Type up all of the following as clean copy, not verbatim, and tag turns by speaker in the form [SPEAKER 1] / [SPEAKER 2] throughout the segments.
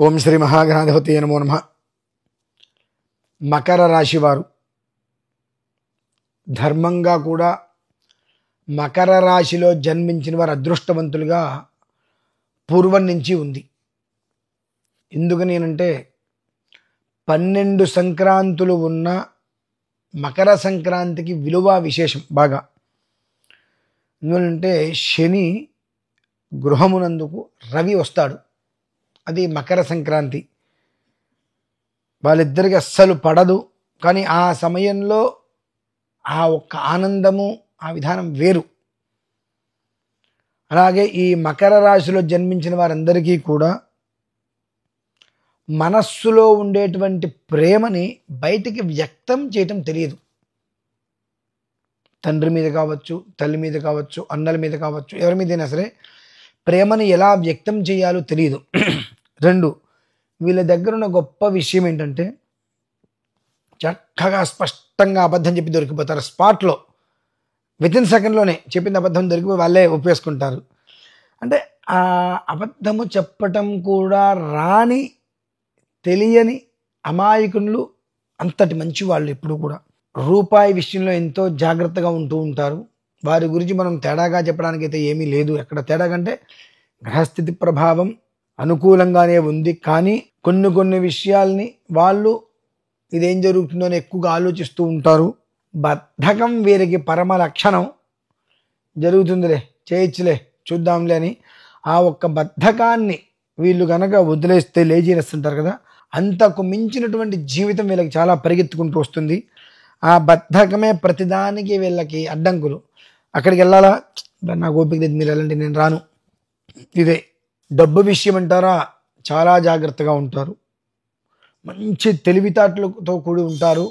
[SPEAKER 1] ఓం శ్రీ మహాగణాధిపతి నమో నమః. మకర రాశి వారు ధర్మంగా కూడా మకర రాశిలో జన్మించిన వారు అదృష్టవంతులుగా పూర్వం నుంచి ఉంది. ఎందుకని అంటే 12 సంక్రాంతులు ఉన్న మకర సంక్రాంతికి విలువ విశేషం బాగా. ఎందుకంటే శని గృహమునందుకు రవి వస్తాడు, అది మకర సంక్రాంతి. వాళ్ళిద్దరికి అస్సలు పడదు, కానీ ఆ సమయంలో ఆ ఒక్క ఆనందము ఆ విధానం వేరు. అలాగే ఈ మకర రాశిలో జన్మించిన వారందరికీ కూడా మనస్సులో ఉండేటువంటి ప్రేమని బయటికి వ్యక్తం చేయటం తెలియదు. తండ్రి మీద కావచ్చు, తల్లి మీద కావచ్చు, అన్నల మీద కావచ్చు, ఎవరి మీదైనా సరే ప్రేమని ఎలా వ్యక్తం చేయాలో తెలియదు. 2, వీళ్ళ దగ్గర ఉన్న గొప్ప విషయం ఏంటంటే చక్కగా స్పష్టంగా అబద్ధం చెప్పి దొరికిపోతారు. స్పాట్లో వితిన్ సెకండ్లోనే చెప్పింది అబద్ధం దొరికిపోయి వాళ్ళే ఒప్పేసుకుంటారు. అంటే ఆ అబద్ధము చెప్పటం కూడా రాని తెలియని అమాయకులు అంతటి మంచి వాళ్ళు. ఎప్పుడు కూడా రూపాయి విషయంలో ఎంతో జాగ్రత్తగా ఉంటూ ఉంటారు. వారి గురించి మనం తేడాగా చెప్పడానికి అయితే ఏమీ లేదు. ఎక్కడ తేడా కంటే గ్రహస్థితి ప్రభావం అనుకూలంగానే ఉంది, కానీ కొన్ని విషయాల్ని వాళ్ళు ఇదేం జరుగుతుందో అని ఎక్కువగా ఆలోచిస్తూ ఉంటారు. బద్ధకం వీరికి పరమ లక్షణం. జరుగుతుందిలే, చేయొచ్చులే, చూద్దాంలే అని ఆ ఒక్క బద్ధకాన్ని వీళ్ళు కనుక వదిలేస్తే, లేజీనెస్ అంటారు కదా, అంతకు మించినటువంటి జీవితం వీళ్ళకి చాలా పరిగెత్తుకుంటూ వస్తుంది. ఆ బద్ధకమే ప్రతిదానికి వీళ్ళకి అడ్డంకులు. అక్కడికి వెళ్ళాలా, నాకు ఓపిక లేదు, మీరు వెళ్ళండి, నేను రాను. ఇదే డబ్బు విషయం అంటారా, చాలా జాగ్రత్తగా ఉంటారు. మంచి తెలివితేటలతో కూడి ఉంటారు.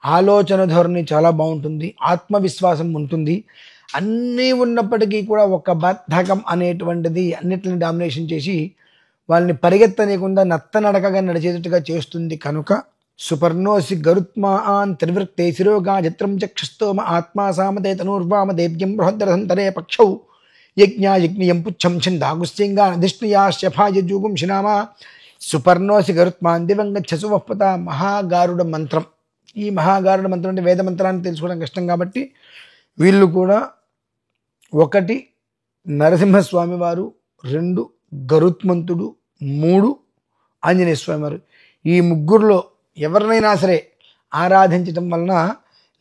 [SPEAKER 1] ఆలోచన ధోరణి చాలా బాగుంటుంది, ఆత్మవిశ్వాసం ఉంటుంది. అన్నీ ఉన్నప్పటికీ కూడా ఒక బద్ధకం అనేటువంటిది అన్నిటిని డామినేషన్ చేసి వాళ్ళని పరిగెత్తనీయకుండా నత్తనడకగా నడిచేటట్టుగా చేస్తుంది. కనుక సుపర్ణోసి గరుత్మాన్ త్రివృక్తే శిరోగా చిత్రం చక్షుస్తోమ ఆత్మా సామతే తనూర్వామ దేవ్యం బృహద్రథంతరే పక్షౌ యజ్ఞాయజ్ఞయం పుచ్చం ఛందాగుస్యంగా నధిష్ణుయాశఫాయజూగుం శినామ సుపర్ణోసి గరుత్మాన్ దివంగచ్చసువపత. మహాగారుడ మంత్రం. ఈ మహాగారుడ మంత్రం అంటే వేద మంత్రాన్ని తెలుసుకోవడం కష్టం కాబట్టి వీళ్ళు కూడా 1 నరసింహస్వామి వారు, 2 గరుత్మంతుడు, 3 ఆంజనేయ స్వామి వారు. ఈ ముగ్గురులో ఎవరినైనా సరే ఆరాధించటం వలన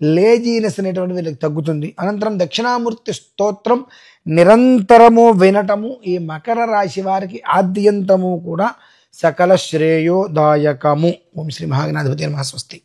[SPEAKER 1] లేజీనెస్ అనేటువంటి వీళ్ళకి తగ్గుతుంది. అనంతరం దక్షిణామూర్తి స్తోత్రం నిరంతరము వినటము ఈ మకర రాశి వారికి ఆద్యంతము కూడా సకల శ్రేయోదాయకము. ఓం శ్రీ మహాగణాధిపతి నమః. స్వస్తి.